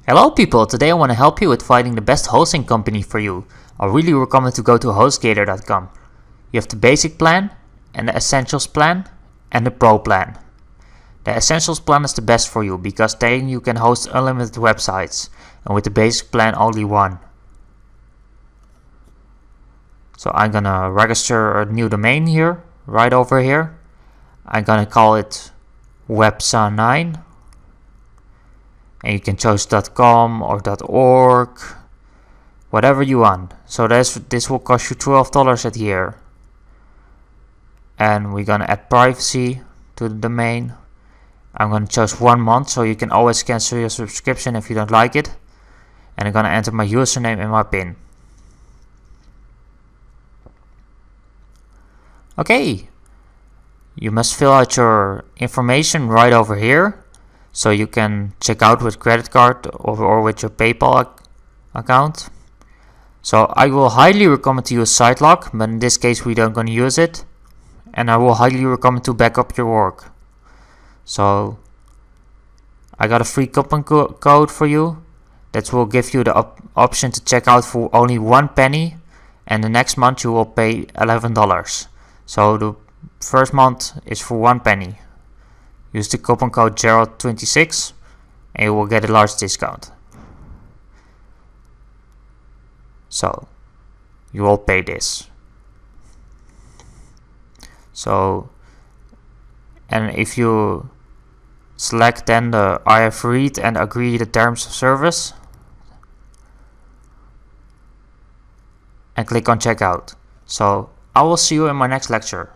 Hello people, today I want to help you with finding the best hosting company for you. I really recommend to go to hostgator.com. You have the basic plan and the essentials plan and the pro plan. The essentials plan is the best for you because then you can host unlimited websites, and with the basic plan only one. So I'm gonna register a new domain here, right over here. I'm gonna call it websa9. And you can choose .com or .org, whatever you want. So this will cost you $12 a year. And we're gonna add privacy to the domain. I'm gonna choose 1 month, so you can always cancel your subscription if you don't like it. And I'm gonna enter my username and my PIN. Okay, you must fill out your information right over here. So you can check out with credit card or with your PayPal account. So I will highly recommend to use SiteLock, but in this case we don't gonna use it. And I will highly recommend to back up your work. So I got a free coupon code for you that will give you the option to check out for only 1 penny, and the next month you will pay $11. So the first month is for 1 penny. Use the coupon code Gerald26 and you will get a large discount. So you will pay this. So, and if you select then the I have read and agree the terms of service and click on checkout. So I will see you in my next lecture.